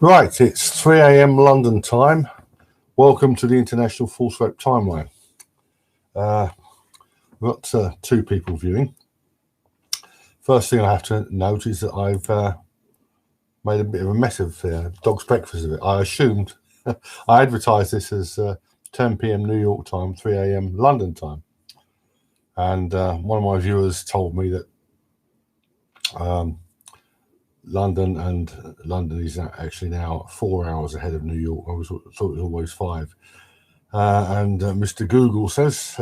Right, it's 3 a.m. London time. Welcome to the International Full Scope Timeline. We've got two people viewing. First thing I have to note is that I've made a bit of a mess of dog's breakfast of it. I assumed I advertised this as 10 p.m. New York time, 3 a.m. London time. And one of my viewers told me that London is actually now 4 hours ahead of New York. I thought it was always 5. And Mr. Google says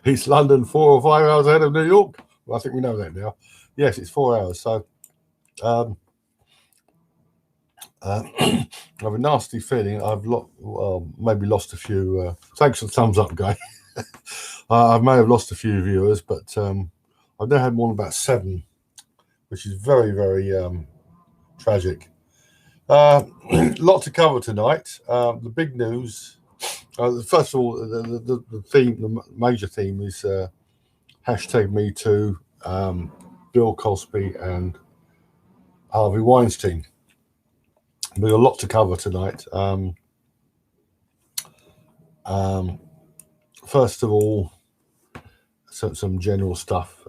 it's London 4 or 5 hours ahead of New York. Well, I think we know that now. Yes, it's 4 hours. So I have a nasty feeling I've maybe lost a few. Thanks for the thumbs up, guy. I may have lost a few viewers, but I've now had more than about 7, which is very, very tragic. Lot to cover tonight. The big news. First of all, the theme, the major theme is hashtag Me Too, Bill Cosby and Harvey Weinstein. We've got a lot to cover tonight. First of all, some general stuff.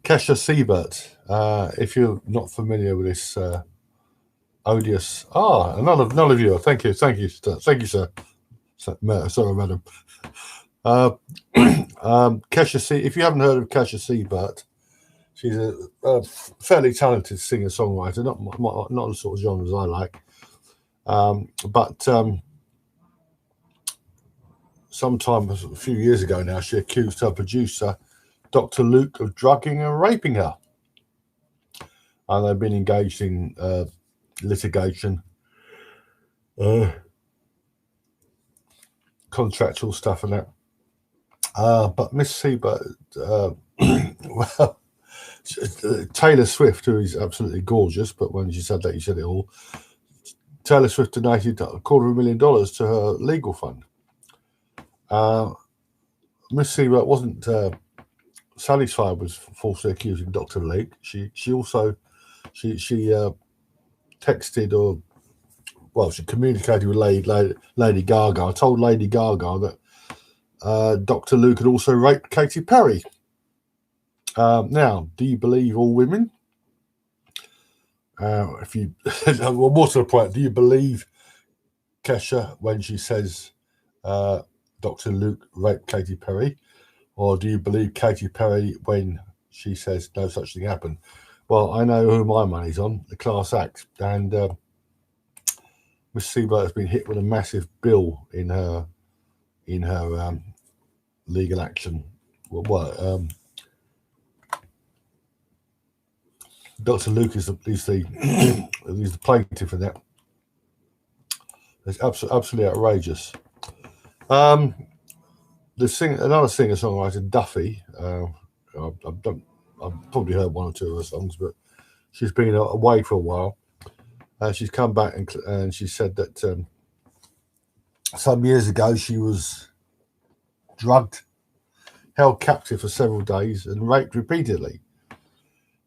Kesha Sebert, if you're not familiar with this odious, another viewer. Thank you, sir. Sorry, madam. Kesha, if you haven't heard of Kesha Sebert, she's a fairly talented singer-songwriter, not the sort of genres I like, but sometime a few years ago now, she accused her producer, Dr. Luke, of drugging and raping her, and they've been engaged in litigation, contractual stuff and that. But Miss Sebert, well, Taylor Swift, who is absolutely gorgeous, but when she said that, you said it all. Taylor Swift donated $250,000 to her legal fund. Miss Sebert wasn't satisfied with falsely accusing Dr. Luke. She also texted she communicated with Lady Gaga. I told Lady Gaga that Dr. Luke had also raped Katy Perry. Now, do you believe all women? More to the point, do you believe Kesha when she says Dr. Luke raped Katy Perry? Or do you believe Katy Perry when she says no such thing happened? Well, I know who my money's on, the class act. And Miss Sebert has been hit with a massive bill in her legal action. Dr. Luke is the plaintiff in that. It's absolutely outrageous. Another singer-songwriter, Duffy. I've probably heard 1 or 2 of her songs, but she's been away for a while. She's come back and she said that some years ago she was drugged, held captive for several days, and raped repeatedly.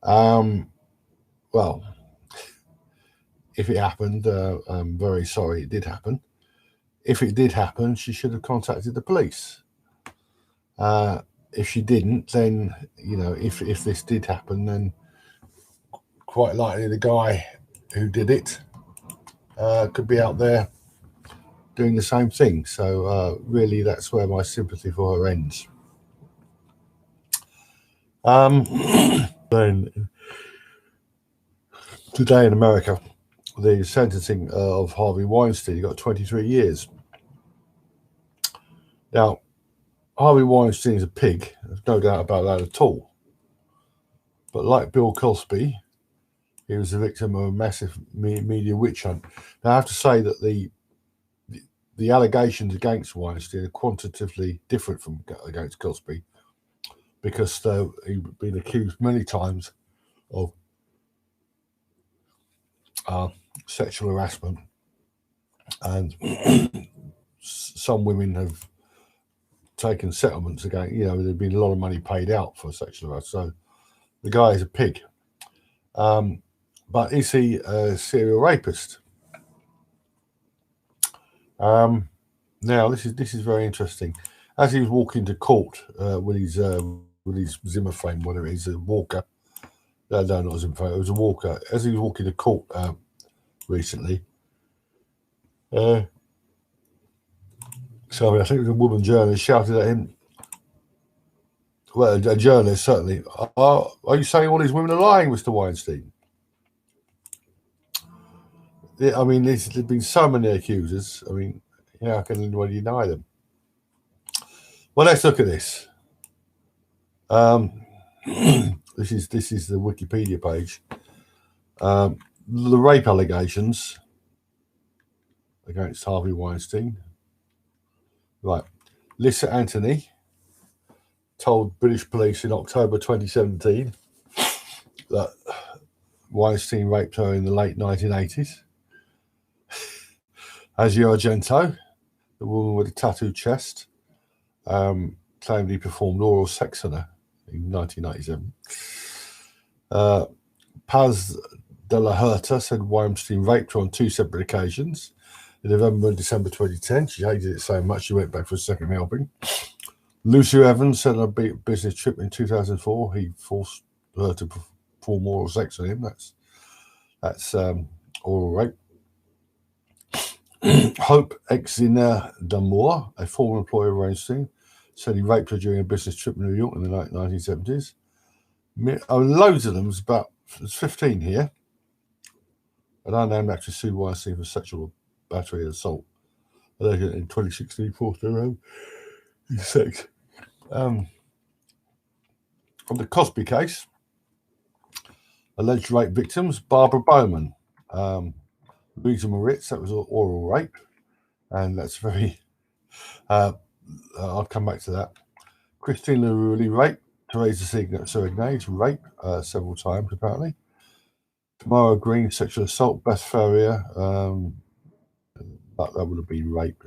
Well, if it happened, I'm very sorry it did happen. If it did happen, she should have contacted the police. If she didn't, then, if this did happen, then quite likely the guy who did it could be out there doing the same thing. So really, that's where my sympathy for her ends. Then today in America, the sentencing of Harvey Weinstein, he got 23 years. Now, Harvey Weinstein is a pig. There's no doubt about that at all. But like Bill Cosby, he was the victim of a massive media witch hunt. Now, I have to say that the allegations against Weinstein are quantitatively different from against Cosby, because he'd been accused many times of sexual harassment, and some women have taken settlements again. There's been a lot of money paid out for sexual harassment. So the guy is a pig. But is he a serial rapist? Now this is very interesting. As he was walking to court with his Zimmer frame, whatever it is, a walker. No, not a Zimmer frame. It was a walker. As he was walking to court recently, so I think it was a woman journalist shouted at him. Well, a journalist certainly. Are you saying all these women are lying, Mr. Weinstein? I mean, there's been so many accusers. I mean, how can anybody deny them? Well, let's look at this. This is the Wikipedia page. The rape allegations against Harvey Weinstein. Right. Lisa Anthony told British police in October 2017 that Weinstein raped her in the late 1980s. Asia Argento, the woman with a tattooed chest, claimed he performed oral sex on her in 1997. Paz de la Huerta said Weinstein raped her on 2 separate occasions, in November and December 2010. She hated it so much she went back for a second helping. Lucy Evans said on a business trip in 2004 he forced her to perform oral sex on him. That's oral rape. Hope Exiner Damour, a former employee of Weinstein, said he raped her during a business trip in New York in the 1970s. Loads of them, there's 15 here. An unnamed actress sued Weinstein for sexual battery and assault. Alleged in 2016, forced her home in sex. On the Cosby case, alleged rape victims, Barbara Bowman, Louisa Moritz, that was oral rape, and that's very, I'll come back to that. Christine Leroux, rape. Teresa Sirignage, rape, several times apparently. Tamara Green, sexual assault. Beth Ferrier, that would have been rape.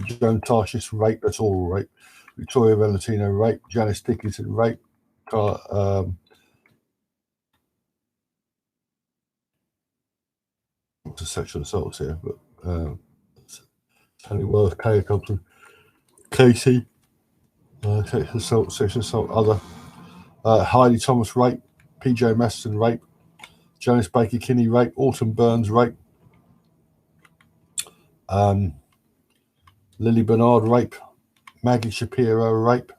Joan Tarshish, rape, that's oral rape. Victoria Valentino, rape. Janice Dickinson, rape. To sexual assaults here, but Tony Worth, Kaya Thompson, Casey, sexual assault, other Heidi Thomas, rape. PJ Maston, rape. Janice Baker Kinney, rape. Autumn Burns, rape. Lily Bernard, rape. Maggie Shapiro, rape.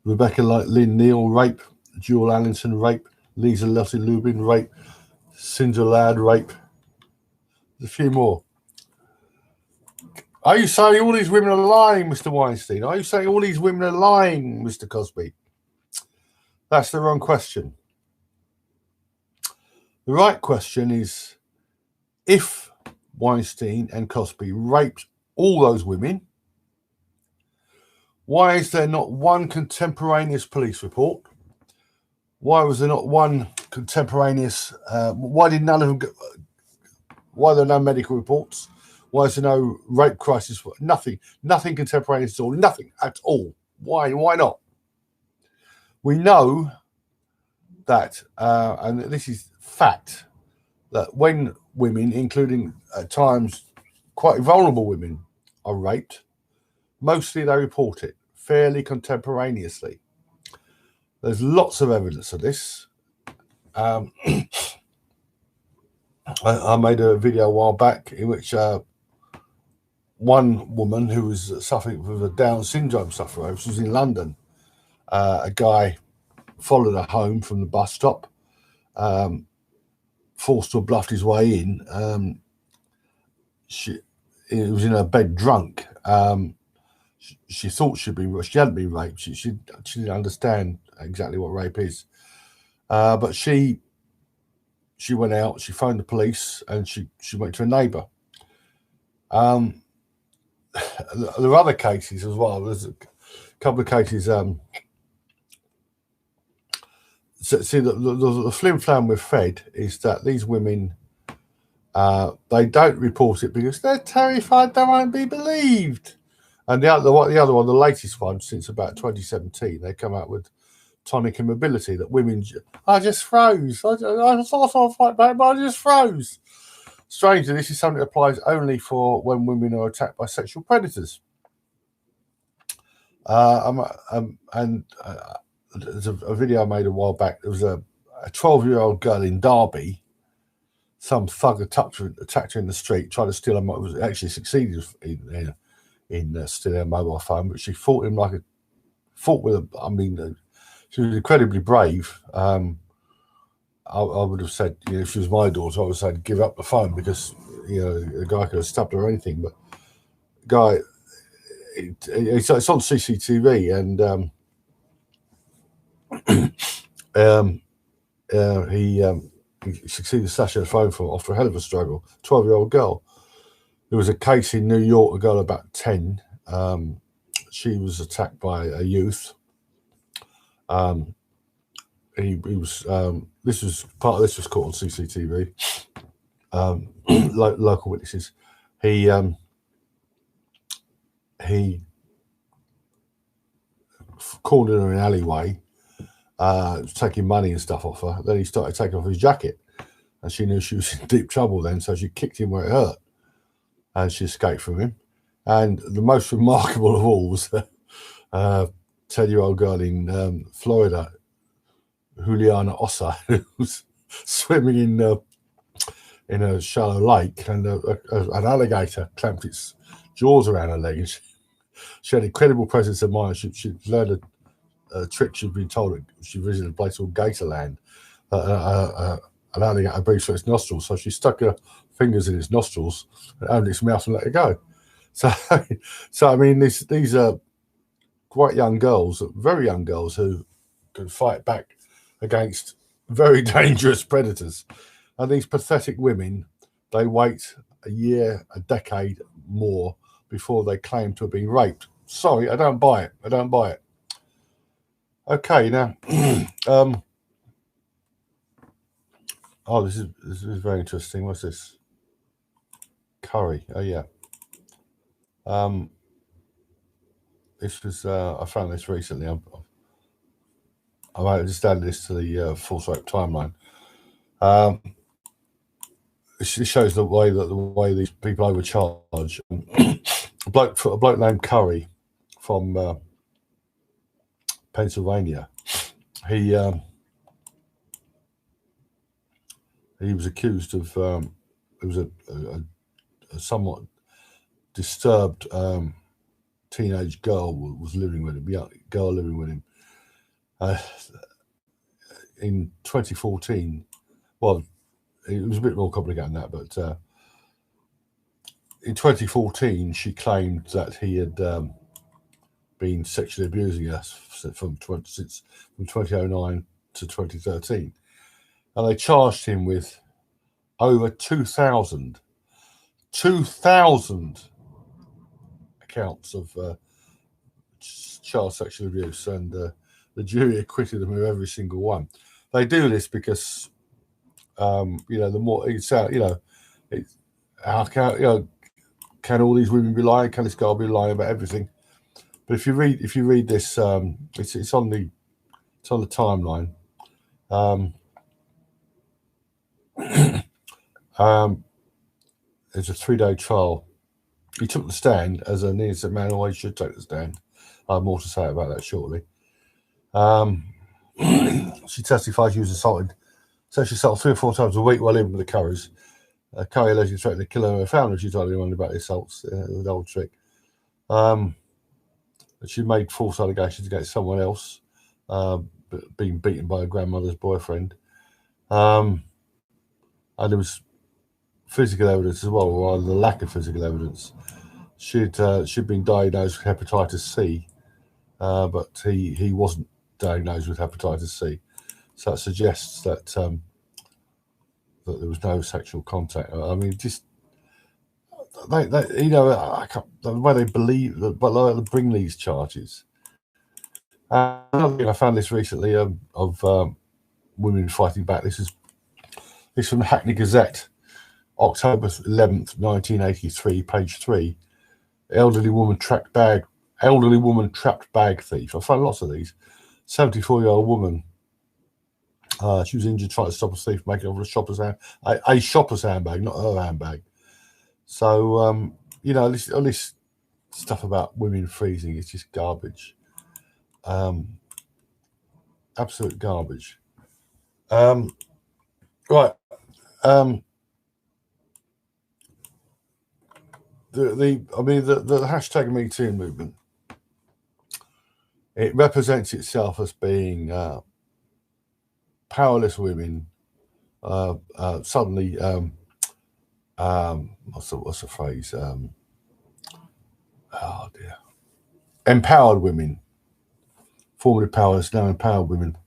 Rebecca Lynn Neal, rape. Jewel Allinson, rape. Lisa Lottie Lubin, rape. Cinder Ladd, rape. There's a few more. Are you saying all these women are lying, Mr. Weinstein? Are you saying all these women are lying, Mr. Cosby? That's the wrong question. The right question is, if Weinstein and Cosby raped all those women, why is there not one contemporaneous police report? Why was there not one contemporaneous? Why did none of them? Why are there no medical reports? Why is there no rape crisis? Nothing contemporaneous at all. Nothing at all. Why? Why not? We know that, and this is fact, that when women, including at times quite vulnerable women, are raped, mostly they report it fairly contemporaneously. There's lots of evidence of this. I made a video a while back in which one woman who was suffering with a Down syndrome sufferer, which was in London, a guy followed her home from the bus stop, forced to have bluffed his way in. He was in her bed drunk. She thought she hadn't been raped. She didn't understand exactly what rape is. But she went out, she phoned the police, and she went to a neighbour. There are other cases as well. There's a couple of cases. See, the flim-flam with Fed is that these women, they don't report it because they're terrified they won't be believed. And the other one, the latest one since about 2017, they come out with tonic immobility, that women, I just froze. I thought I'd fight back, but I just froze. Strangely, this is something that applies only for when women are attacked by sexual predators. There's a video I made a while back. There was a 12-year-old girl in Derby. Some thug attacked her in the street, tried to steal her. Was actually succeeded in stealing her mobile phone, but she fought him with a. I mean, she was incredibly brave. I would have said, if she was my daughter, I would have said give up the phone, because the guy could have stabbed her or anything. But the guy, it's on CCTV, and he succeeded snatching the phone from after a hell of a struggle. 12-year-old girl. There was a case in New York, a girl about 10. She was attacked by a youth. He was. This was part of this was caught on CCTV. Local witnesses. He cornered her in an alleyway. Taking money and stuff off her. Then he started taking off his jacket, and she knew she was in deep trouble then, so she kicked him where it hurt, and she escaped from him. And the most remarkable of all was a 10-year-old girl in Florida, Juliana Ossa, who was swimming in a shallow lake, and an alligator clamped its jaws around her leg, and she had incredible presence of mind. She learned a trick she'd been told. She visited a place called Gatorland. An alligator breathes through its nostrils, so she stuck her fingers in its nostrils and opened its mouth and let it go. So I mean, these are quite young girls, very young girls, who can fight back against very dangerous predators. And these pathetic women, they wait a year, a decade more before they claim to have been raped. Sorry, I don't buy it. I don't buy it. Okay, now, oh, this is very interesting. What's this? Curry. Oh yeah. This was I found this recently. I just added this to the full scope timeline. It shows the way these people overcharge. a bloke named Curry from Pennsylvania. He was accused of it was a somewhat disturbed teenage girl was living with him, young girl living with him. In 2014, well, it was a bit more complicated than that, but in 2014, she claimed that he had been sexually abusing us from 2009 to 2013, and they charged him with over 2,000 accounts of child sexual abuse, and the jury acquitted him of every single one. They do this because the more it's how can all these women be lying? Can this girl be lying about everything? But if you read this, it's on the timeline. It's a 3-day trial. He took the stand, as an innocent man always should take the stand. I have more to say about that shortly. She testified she was assaulted, sexually assaulted 3 or 4 times a week while living with the Currys. Curry allegedly threatened to kill her and her family if she told anyone about the assaults. The old trick. She made false allegations against someone else, being beaten by her grandmother's boyfriend. And there was physical evidence as well, or the lack of physical evidence. She'd been diagnosed with hepatitis C, but he wasn't diagnosed with hepatitis C. So that suggests that that there was no sexual contact. I mean, just they the way they believe, but they bring these charges. Another thing I found this recently of women fighting back. This is from the Hackney Gazette, October 11th, 1983, page 3. Elderly woman trapped bag thief. I found lots of these. 74-year-old woman She was injured trying to stop a thief making off a shopper's handbag, not her handbag. So, you know, all this stuff about women freezing is just garbage. Absolute garbage. Right. The hashtag Me Too movement, it represents itself as being powerless women suddenly what's the phrase? Oh dear. Empowered women, formerly powerless, now empowered women,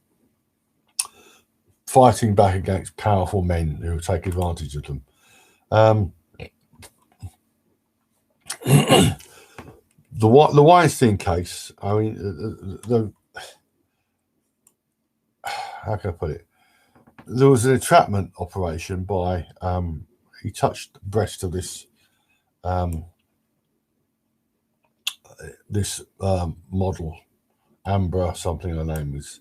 fighting back against powerful men who take advantage of them. The Weinstein case, I mean, how can I put it? There was an entrapment operation by, he touched the breast of this model, Amber something her name is,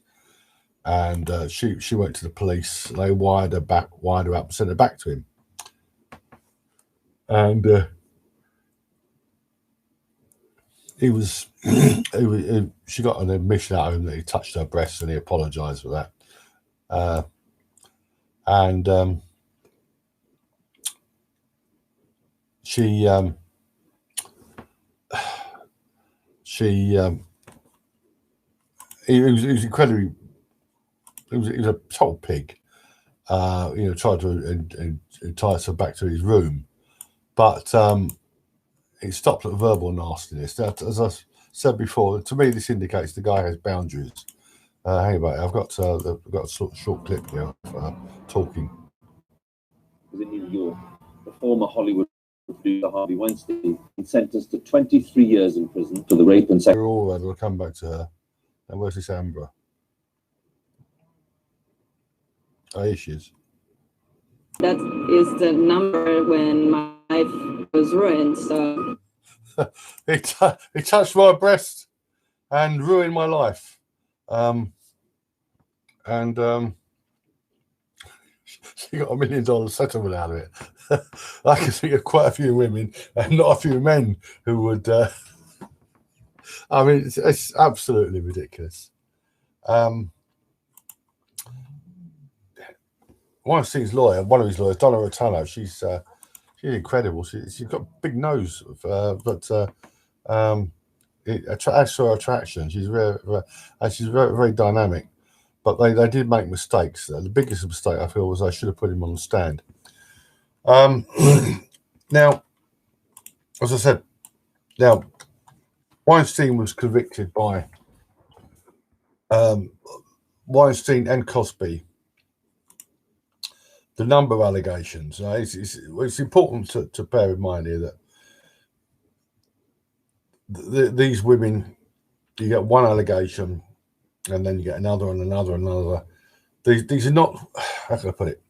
and she went to the police. They wired her up and sent her back to him, and she got an admission out of him that he touched her breasts, and he apologized for that. He was incredibly, he was a total pig. You know, tried to entice her back to his room, but it stopped at verbal nastiness. That, as I said before, to me this indicates the guy has boundaries. Hang about, I've got a short clip here of talking. In New York, the former Hollywood producer Harvey Weinstein sentenced to 23 years in prison for the rape and sex. We'll come back to her. And where's this Amber? Oh, here she is. That is the number when my life was ruined. So he touched my breast and ruined my life. She got $1 million settlement out of it. I can think of quite a few women and not a few men who would. I mean, it's absolutely ridiculous. Weinstein's lawyer, one of his lawyers, Donna Rotano, she's incredible. She's got a big nose, but it adds to her attraction. She's very dynamic. But they did make mistakes. The biggest mistake I feel was I should have put him on the stand. Now, as I said, Weinstein was convicted by Weinstein and Cosby. The number of allegations. It's important to bear in mind here that these women, you get one allegation, and then you get another and another and another. These are not, how can I put it?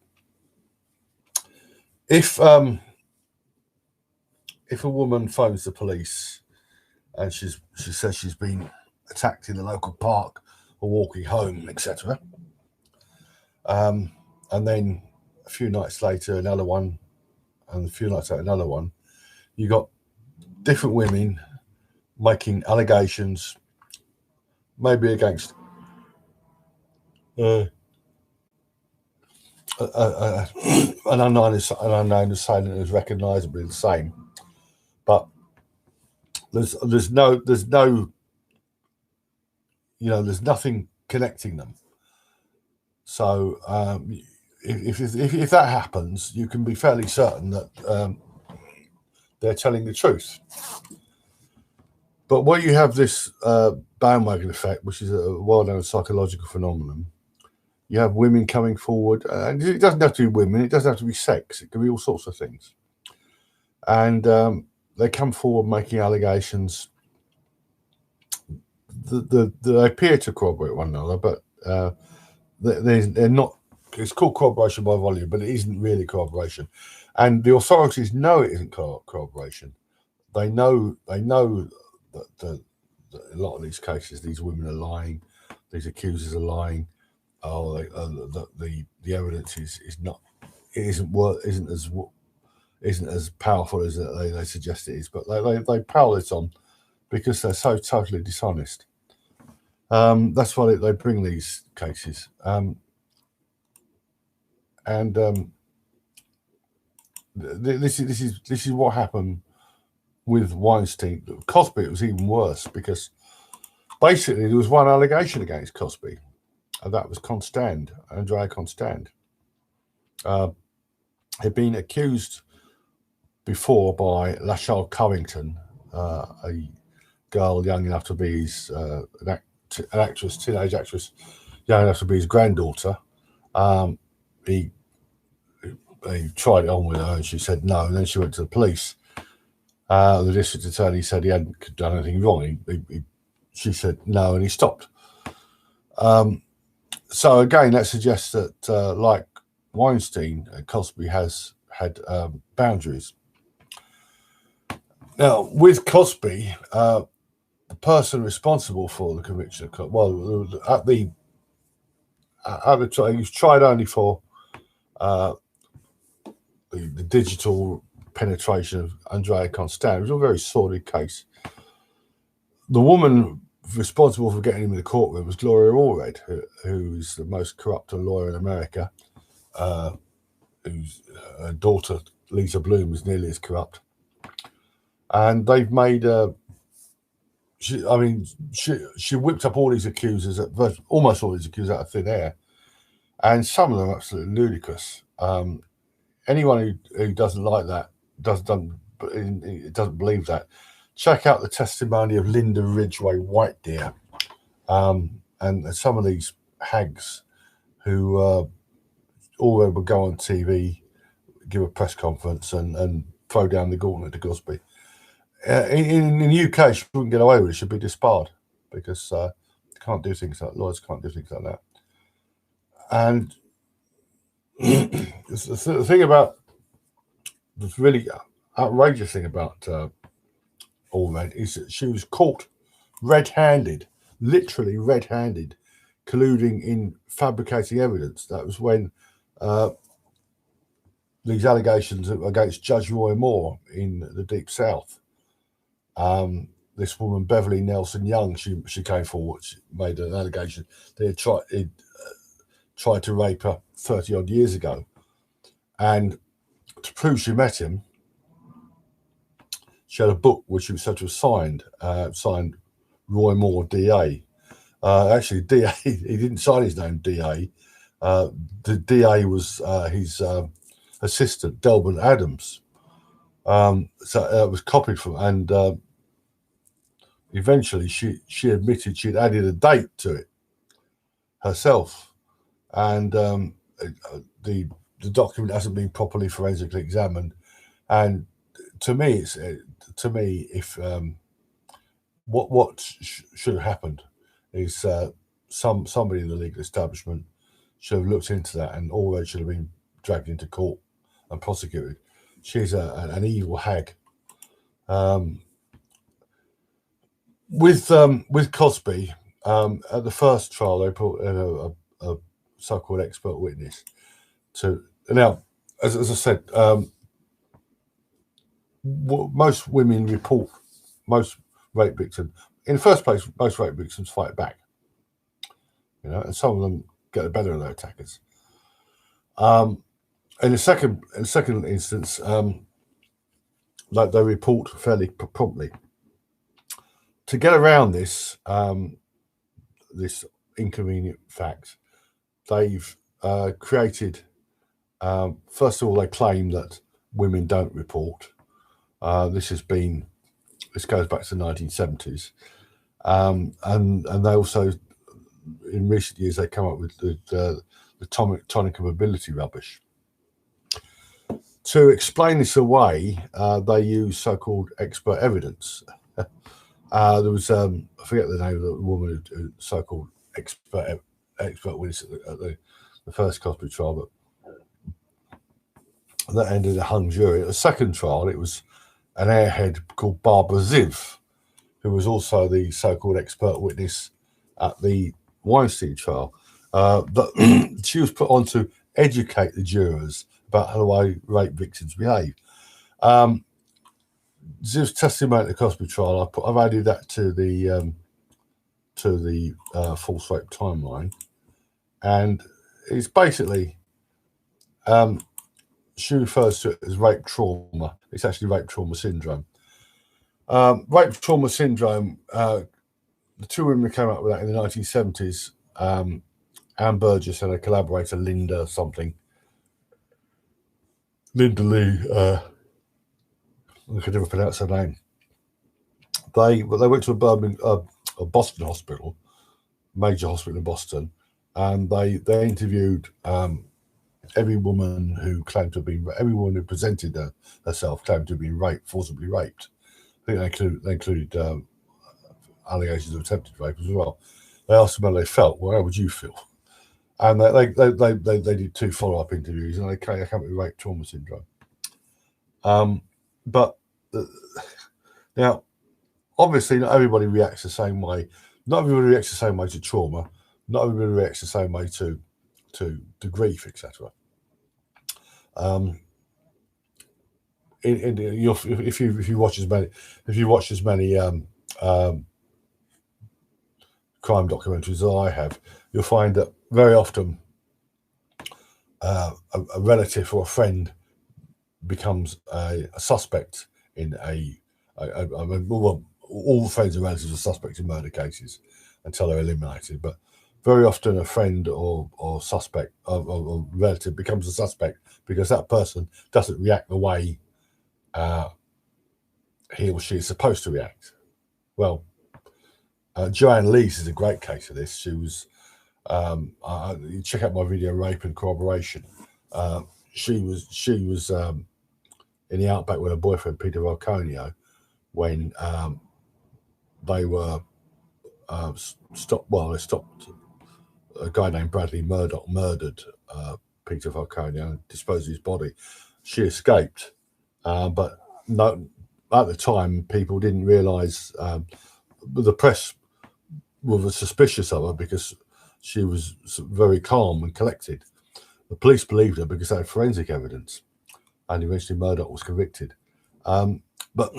If a woman phones the police and she says she's been attacked in the local park or walking home, etc., and then a few nights later another one, and a few nights later another one, you got different women making allegations, maybe against an unknown assailant is recognisably the same, but there's no there's nothing connecting them. So if that happens, you can be fairly certain that they're telling the truth. But where you have this bandwagon effect, which is a well-known psychological phenomenon, you have women coming forward, and it doesn't have to be women, it doesn't have to be sex, it can be all sorts of things. And they come forward making allegations that they appear to corroborate one another, but they're not. It's called corroboration by volume, but it isn't really corroboration. And the authorities know it isn't corroboration. They know that a lot of these cases, these women are lying, these accusers are lying. oh, the evidence is not, it isn't as powerful as they suggest it is, but they pile it on because they're so totally dishonest. That's why they bring these cases, this is what happened with Weinstein. Cosby, it was even worse because basically there was one allegation against Cosby, and that was Andrea Constand. Had been accused before by Lachelle Covington, a girl young enough to be his teenage actress, young enough to be his granddaughter. He tried it on with her, and she said no. And then she went to the police. The district attorney said he hadn't done anything wrong. She said no, and he stopped. So again, that suggests that, like Weinstein, Cosby has had boundaries. Now, with Cosby, the person responsible for the conviction of, well, at the trial, he was tried only for the digital penetration of Andrea Constand. It was a very sordid case. The woman responsible for getting him in the courtroom was Gloria Allred, who is the most corrupt lawyer in America, whose daughter, Lisa Bloom, is nearly as corrupt. And they've made she whipped up all these accusers, almost all these accusers out of thin air, and some of them are absolutely ludicrous. Anyone who doesn't like that, doesn't believe that, check out the testimony of Linda Ridgway White-Deer, and some of these hags who all would go on TV, give a press conference, and throw down the gauntlet to Cosby. In the UK, she wouldn't get away with it. She should be disbarred because can't do things like lawyers can't do things like that. And the thing about the really outrageous thing about Allred is that she was caught red-handed, literally red-handed, colluding in fabricating evidence. That was when these allegations against Judge Roy Moore in the Deep South. This woman, Beverly Nelson Young, she came forward, she made an allegation they had tried to rape her 30-odd years ago. And to prove she met him, she had a book which was said to have signed Roy Moore, DA. Actually, DA, he didn't sign his name DA. The DA was his assistant, Delbert Adams. So it was copied from, and eventually she admitted she'd added a date to it herself, and the document hasn't been properly forensically examined. And to me, if what should have happened is somebody in the legal establishment should have looked into that, and Allred should have been dragged into court and prosecuted. She's an evil hag. With Cosby, at the first trial, they put in a so-called expert witness to. Now, as I said, most women report, most rape victims. In the first place, most rape victims fight back, and some of them get the better of their attackers. In the second instance, like they report fairly promptly. To get around this this inconvenient fact, they've created. First of all, they claim that women don't report. This goes back to the 1970s, and they also, in recent years, they come up with the tonic of ability rubbish. To explain this away, they use so-called expert evidence. There was I forget the name of the woman who so-called expert witness at the first Cosby trial, but that ended a hung jury. At the second trial, it was an airhead called Barbara Ziv, who was also the so-called expert witness at the Weinstein trial. that she was put on to educate the jurors about how the way rape victims behave. Ziv's testimony at the Cosby trial, I've added that to the false rape timeline, and it's basically she refers to it as rape trauma. It's actually rape trauma syndrome. Rape trauma syndrome. The two women came up with that in the 1970s. Anne Burgess and a collaborator, Linda Lee. I could never pronounce her name. They went to a Boston hospital, major hospital in Boston, and they interviewed every woman who claimed to have been, every woman who presented herself claimed to have been forcibly raped. I think they included allegations of attempted rape as well. They asked them how they felt. Well, how would you feel? And they did 2 follow-up interviews, and they came up with rape trauma syndrome. But now, obviously, not everybody reacts the same way. Not everybody reacts the same way to trauma. Not everybody reacts the same way to grief, etc. If you watch as many crime documentaries as I have, you'll find that very often a relative or a friend becomes a suspect in all friends and relatives are suspects in murder cases until they're eliminated. But very often a friend or suspect or relative becomes a suspect because that person doesn't react the way he or she is supposed to react. Well, Joanne Lees is a great case of this. She was, you check out my video, Rape and Corroboration. She was in the outback with her boyfriend, Peter Valconio, when they were stopped. Well, they stopped a guy named Bradley Murdoch murdered Peter Valconio and disposed of his body. She escaped, but no, at the time, people didn't realise. The press were suspicious of her because she was very calm and collected. The police believed her because they had forensic evidence, and eventually Murdoch was convicted. But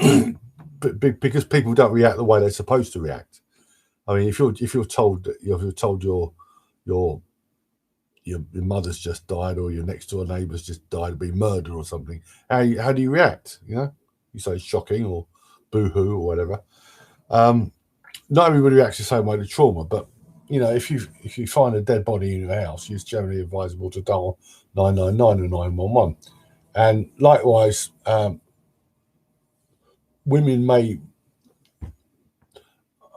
because people don't react the way they're supposed to react. I mean, if you're told your mother's just died or your next door neighbour's just died of being murdered or something, how do you react? You know, you say shocking or boo-hoo or whatever. Not everybody reacts the same way to trauma, but you know, if you find a dead body in your house, it's generally advisable to dial 999 and 911. And likewise, women may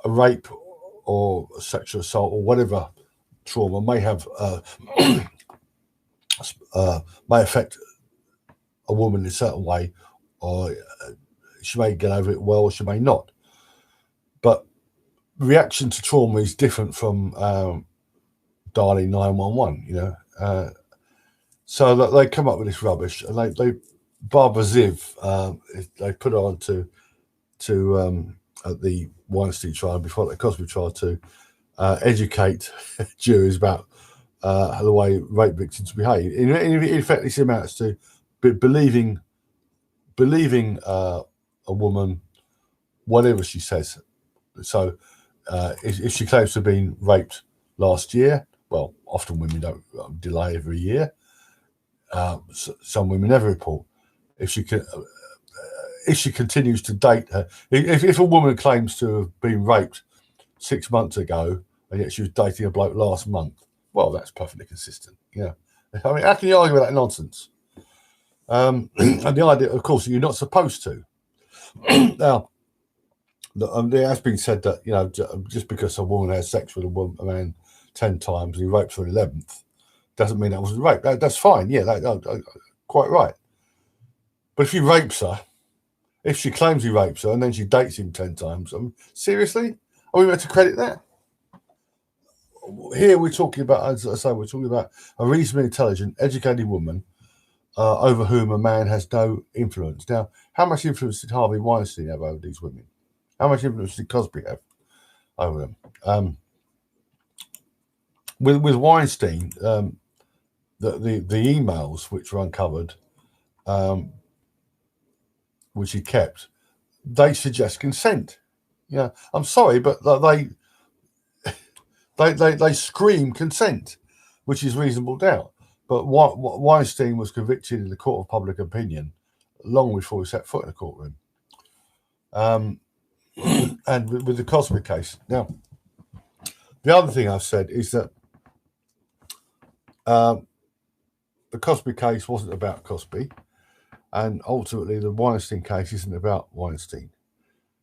a rape or a sexual assault or whatever trauma may have may affect a woman in a certain way, or she may get over it well, or she may not. But reaction to trauma is different from dialing 911. You know, so that they come up with this rubbish, and they Barbara Ziv, they put her on to at the Weinstein trial before the Cosby trial to educate juries about the way rape victims behave. In effect, this amounts to believing a woman whatever she says. So if she claims to have been raped last year, well, often women don't delay every year. Some women never report. If she continues to date her, if a woman claims to have been raped 6 months ago and yet she was dating a bloke last month, well, that's perfectly consistent. Yeah, I mean, how can you argue with that nonsense? And the idea, of course, you're not supposed to. Now, it has been said that, you know, just because a woman has sex with a man 10 times and he rapes her 11th, doesn't mean that wasn't rape. That's fine. Yeah, quite right. But if he rapes her, if she claims he rapes her and then she dates him 10 times, seriously? Are we meant to credit that? Here we're talking about, as I say, we're talking about a reasonably intelligent, educated woman over whom a man has no influence. Now, how much influence did Harvey Weinstein have over these women? How much influence did Cosby have over them? with Weinstein, the emails which were uncovered, which he kept, they suggest consent. Yeah, I'm sorry, but they scream consent, which is reasonable doubt. But Weinstein was convicted in the court of public opinion long before he set foot in a courtroom. And with the Cosby case. Now, the other thing I've said is that the Cosby case wasn't about Cosby, and ultimately the Weinstein case isn't about Weinstein.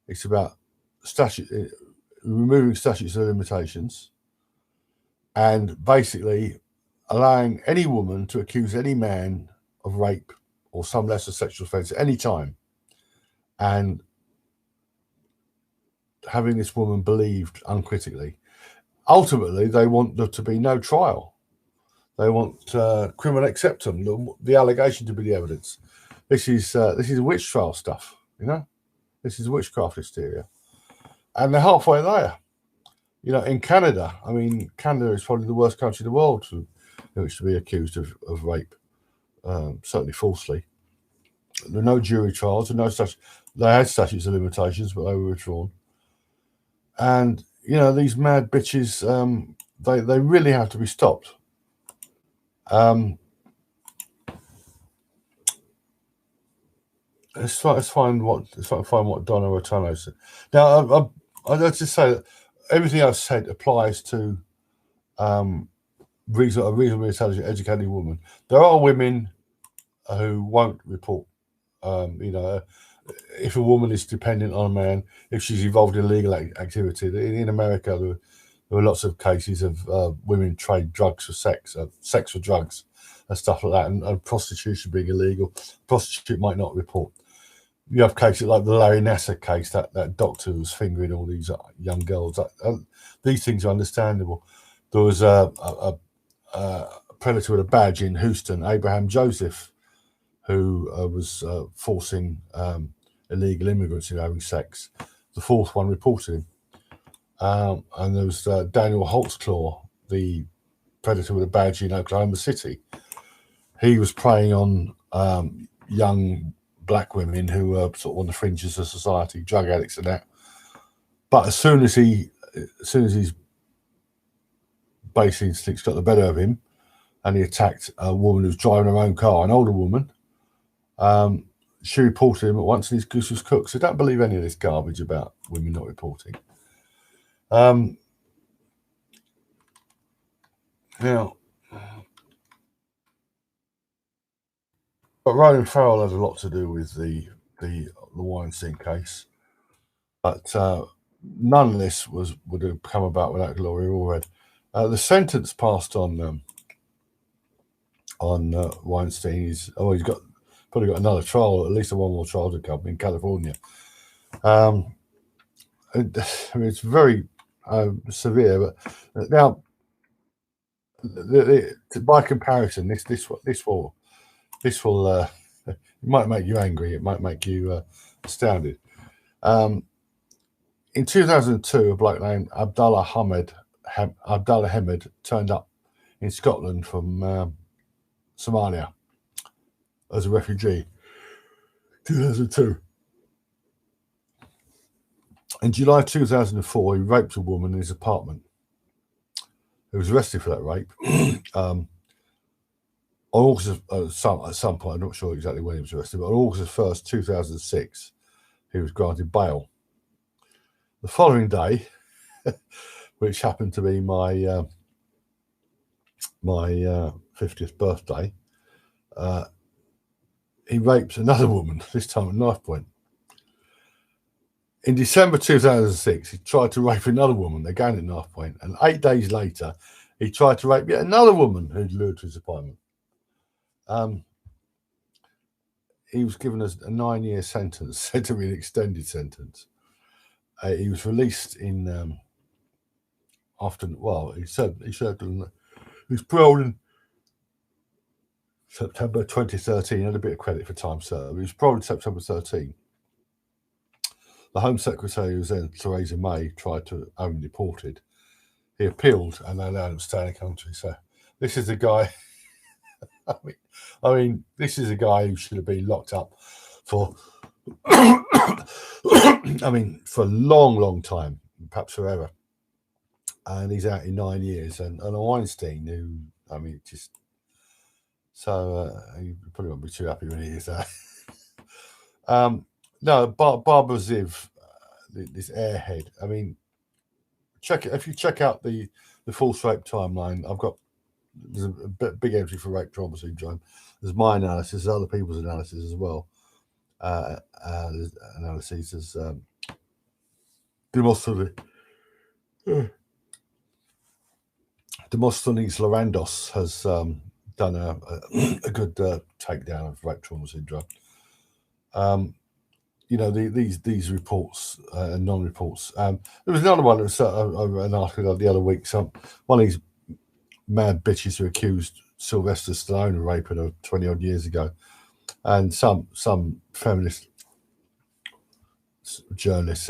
It's about removing statutes of limitations and basically allowing any woman to accuse any man of rape or some lesser sexual offence at any time, and having this woman believed uncritically. Ultimately, they want there to be no trial. They want criminal acceptance, the allegation to be the evidence. This is witch trial stuff, you know. This is witchcraft hysteria, and they're halfway there. You know, in Canada, I mean, Canada is probably the worst country in the world in which to be accused of rape, certainly falsely. There are no jury trials, and no such. They had statutes of limitations, but they were withdrawn. And you know, these mad bitches, they really have to be stopped. Let's find what Donna Rotano said. Now, I'd like to say that everything I've said applies to a reasonably intelligent, educated woman. There are women who won't report. You know, if a woman is dependent on a man, if she's involved in illegal activity. In America, there were lots of cases of women trade drugs for sex, sex for drugs, and stuff like that, and prostitution being illegal. Prostitute might not report. You have cases like the Larry Nassar case, that doctor who was fingering all these young girls. These things are understandable. There was a predator with a badge in Houston, Abraham Joseph, who was forcing illegal immigrants into having sex. The fourth one reported him. And there was Daniel Holtzclaw, the predator with a badge in Oklahoma City. He was preying on young black women who were sort of on the fringes of society, drug addicts and that. But as soon as his base instincts got the better of him, and he attacked a woman who was driving her own car, an older woman, she reported him at once, and his goose was cooked. So don't believe any of this garbage about women not reporting. Now, but Ronan Farrell had a lot to do with the Weinstein case, but none of this would have come about without Gloria Allred. The sentence passed on Weinstein is he's probably got another trial, at least one more trial to come in California. I mean, it's very severe, but now by comparison, this will it might make you angry. It might make you astounded. In 2002, a bloke named Abdullah Hamid turned up in Scotland from Somalia as a refugee. 2002. In July 2004, he raped a woman in his apartment. He was arrested for that rape. On August at some point, I'm not sure exactly when he was arrested, but on August 1st, 2006, he was granted bail. The following day, which happened to be my 50th birthday, he raped another woman, this time at knife point. In December 2006, he tried to rape another woman, again at knife point, and 8 days later, he tried to rape yet another woman who'd lured to his apartment. He was given a 9-year sentence, said to be an extended sentence. He was released in after. Well, he served. He was paroled in September 2013. He had a bit of credit for time served. He was paroled in September 13. The Home Secretary, who was then Theresa May, tried to have him deported. he appealed, and they allowed him to stay in the country. So this is a guy. I mean, this is a guy who should have been locked up for. I mean, for a long, long time, perhaps forever. And he's out in 9 years. And Weinstein, who, I mean, just so he probably won't be too happy when he hears that. No, Barbara Ziv, this airhead. I mean, if you check out the false rape timeline, there's a big entry for rape trauma syndrome. There's my analysis, there's other people's analysis as well. There's analyses as Demosthenes Larandos has done a good takedown of rape trauma syndrome. You know, these reports and non-reports. There was another one that was an article the other week. One of these mad bitches who accused Sylvester Stallone of raping her 20 odd years ago, and some feminist journalists.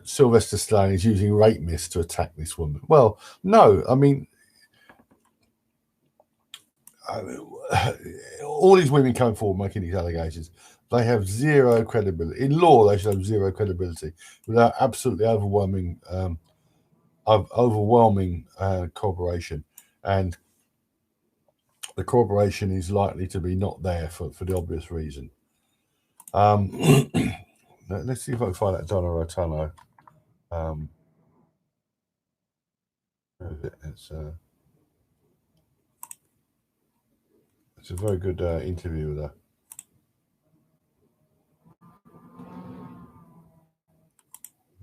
Sylvester Stallone is using rape myths to attack this woman. Well, no, I mean, all these women come forward making these allegations. They have zero credibility. In law, they should have zero credibility without absolutely overwhelming corroboration. And the corroboration is likely to be not there for the obvious reason. Let's see if I can find that Donna Rotano. It's a very good interview with her.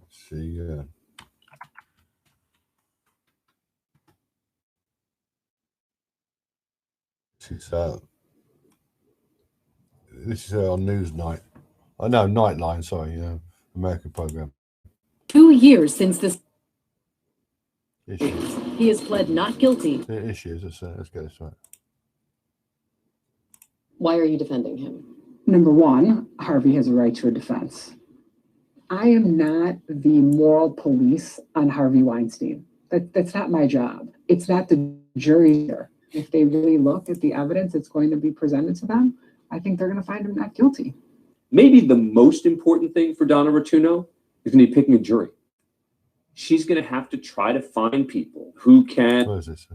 Let's see. This is on Newsnight. Oh no, Nightline. Sorry, American program. 2 years since this. Issues. He has pled not guilty. The issues. Let's get this right. Why are you defending him? Number one, Harvey has a right to a defense. I am not the moral police on Harvey Weinstein. That's not my job. It's not the jury here. If they really look at the evidence that's going to be presented to them, I think they're going to find him not guilty. Maybe the most important thing for Donna Rotuno is going to be picking a jury. She's going to have to try to find people who can. What is this?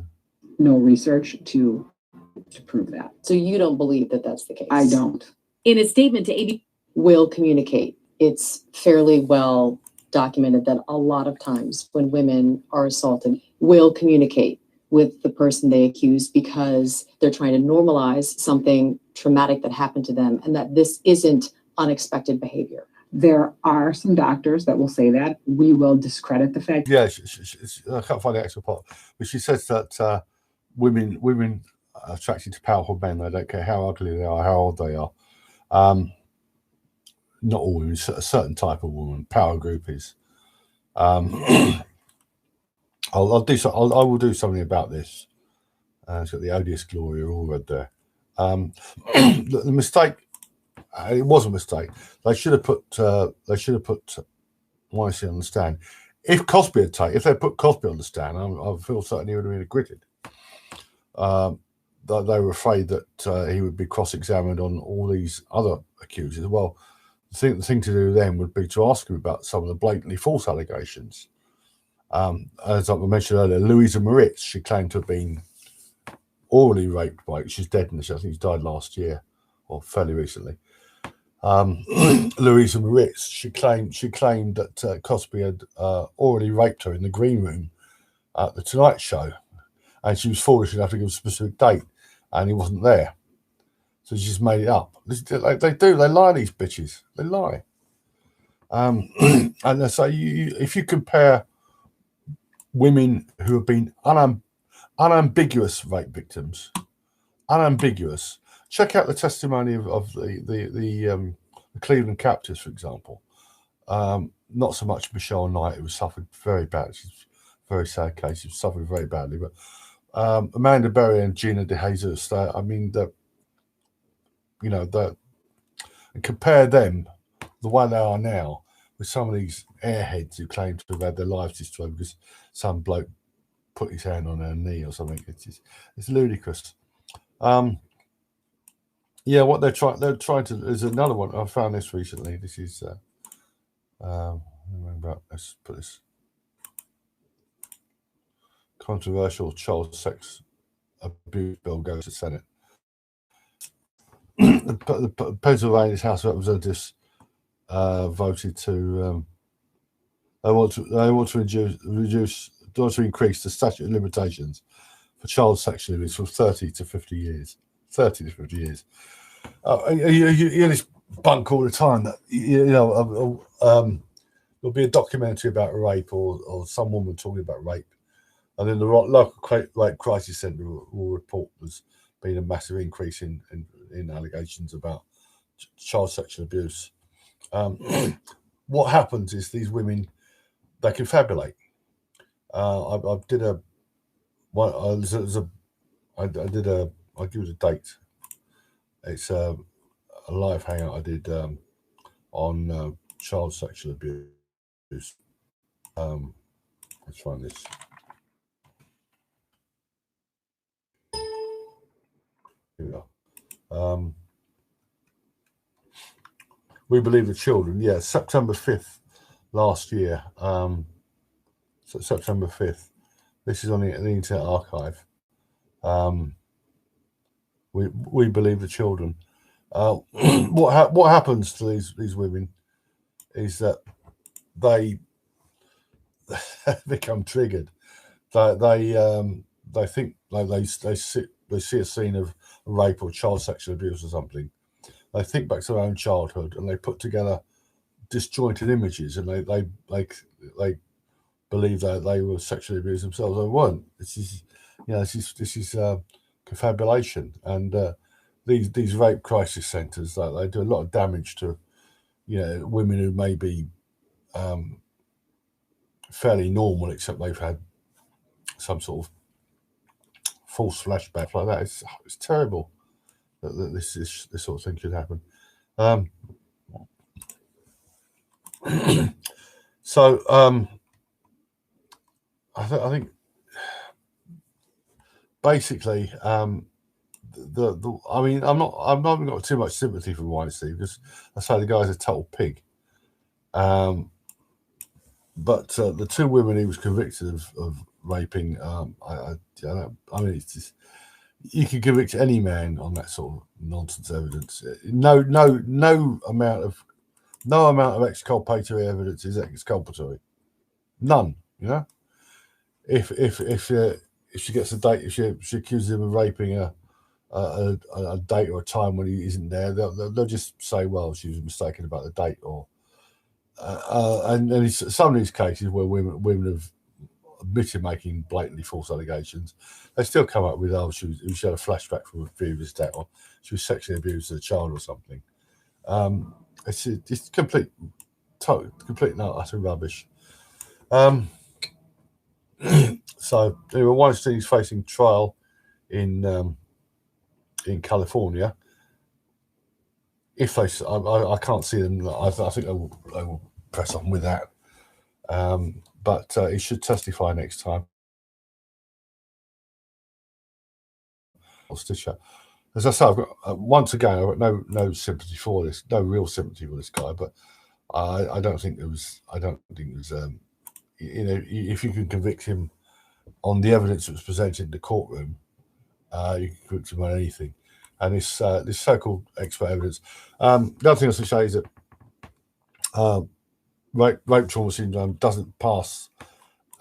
No research to prove that. So you don't believe that that's the case? I don't. In a statement to AB, will communicate. It's fairly well documented that a lot of times when women are assaulted, will communicate with the person they accuse because they're trying to normalize something traumatic that happened to them, and that this isn't unexpected behavior. There are some doctors that will say that. We will discredit the fact. Yeah, I can't find the actual part, but she says that women are attracted to powerful men. They don't care how ugly they are, how old they are. Not all women, a certain type of woman, power groupies. I will do something about this. It's got the odious glory all read there. The mistake. It was a mistake. They should have put Weinstein on the stand. If they put Cosby on the stand, I feel certain he would have been acquitted. They were afraid that he would be cross-examined on all these other accusers. Well, the thing to do then would be to ask him about some of the blatantly false allegations. As I mentioned earlier, Louisa Moritz, she claimed to have been orally raped by. She's dead, and I think she died last year or fairly recently. Louisa Moritz, she claimed that Cosby had orally raped her in the green room at the Tonight Show, and she was foolish enough to give a specific date, and he wasn't there, so she just made it up. They lie, these bitches. They lie. And so if you compare women who have been unambiguous rape victims, unambiguous. Check out the testimony of the Cleveland captors, for example. Not so much Michelle Knight, who suffered very bad. She's a very sad case. She suffered very badly. But Amanda Berry and Gina DeJesus, and compare them, the way they are now, with some of these airheads who claim to have had their lives destroyed because some bloke put his hand on her knee or something. It's ludicrous. Yeah, what they're trying to. There's another one. I found this recently. This is. Let's put this. Controversial child sex abuse bill goes to Senate. the Pennsylvania House of Representatives voted to. They want to increase the statute of limitations for child sexual abuse from 30 to 50 years. 30 to 50 years. You hear this bunk all the time that there'll be a documentary about rape or some woman talking about rape, and then the local rape crisis centre will report there's been a massive increase in allegations about child sexual abuse. What happens is these women, they confabulate. I'll give it a date. It's a live hangout I did on child sexual abuse. Let's find this. Here we are. We Believe the Children. Yeah, September 5th last year. So September 5th. This is on the Internet Archive. We Believe the Children. What happens to these women is that they become triggered. They think like they see a scene of rape or child sexual abuse or something. They think back to their own childhood and they put together disjointed images, and they believe that they were sexually abused themselves. They weren't. This is confabulation, and these rape crisis centres, they do a lot of damage to women who may be fairly normal, except they've had some sort of false flashback like that. It's terrible that this sort of thing could happen. So I think basically I mean I've not got too much sympathy for Weinstein because I say the guy's a total pig. But the two women he was convicted of raping, I mean, it's just, you can convict any man on that sort of nonsense evidence. No amount of exculpatory evidence is exculpatory. None. If she gets a date, if she accuses him of raping a date or a time when he isn't there, they'll just say, well, she was mistaken about the date, or and some of these cases where women have admitted making blatantly false allegations, they still come up with, she had a flashback from a previous date, or she was sexually abused as a child or something. It's complete and utter rubbish. So anyway, Weinstein's facing trial in California. If they, I can't see them. I think they will press on with that. But he should testify next time. As I say, I've got once again, I've got no sympathy for this, no real sympathy for this guy. But I don't think there was. If you can convict him on the evidence that was presented in the courtroom, you can convict him on anything. And this so-called expert evidence. The other thing I was going to say is that rape trauma syndrome doesn't pass.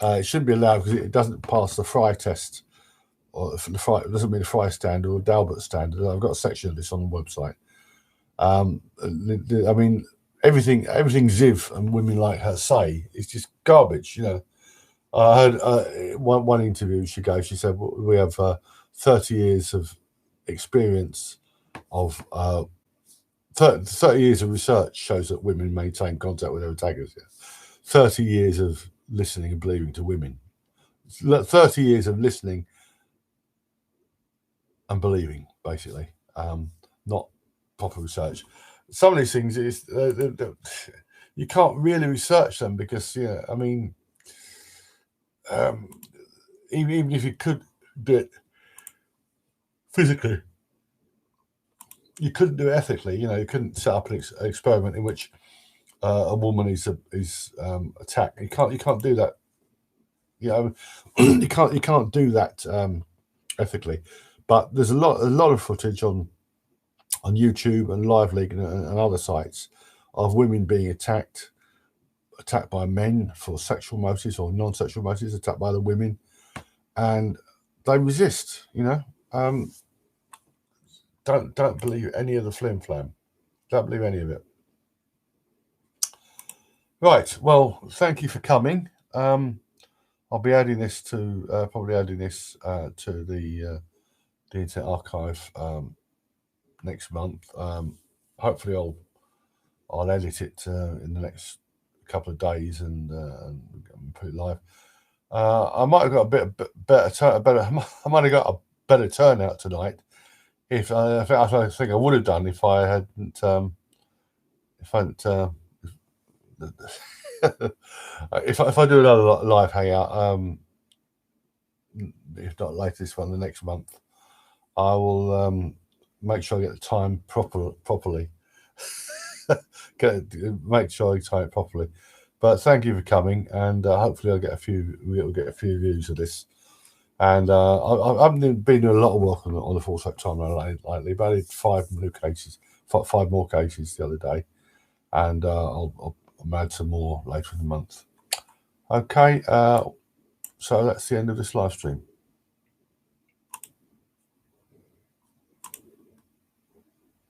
It shouldn't be allowed because it doesn't pass the Fry test, or it doesn't mean the Fry standard or Dalbert standard. I've got a section of this on the website. I mean, everything Ziv and women like her say is just garbage. I heard one interview she gave. She said, well, we have 30 years of experience of 30 years of research shows that women maintain contact with their antagonists. 30 years of listening and believing to women. 30 years of listening and believing, basically, not proper research. Some of these things is you can't really research them because, yeah, I mean, even if you could do it physically, you couldn't do it ethically. You know, you couldn't set up an experiment in which a woman is attacked. You can't do that. You know, you can't do that ethically. But there's a lot of footage on YouTube and Live League and other sites of women being attacked by men for sexual motives or non-sexual motives, attacked by the women, and they resist. You know, don't believe any of the flim flam. Don't believe any of it. Right. Well, thank you for coming. I'll be adding this to probably adding this to the Internet Archive next month. Hopefully, I'll edit it in the next couple of days and put it live. I might have got a bit better. I might have got a better turnout tonight. If I think I would have done if I hadn't if I do another live hangout, if not later this one, the next month, I will make sure I get the time properly. Make sure I time it properly. But thank you for coming, and hopefully we'll get a few views of this. And I haven't been doing a lot of work on the Foresight timeline lately, but I did 5 more cases the other day, and I'll add some more later in the month. Okay, so that's the end of this live stream.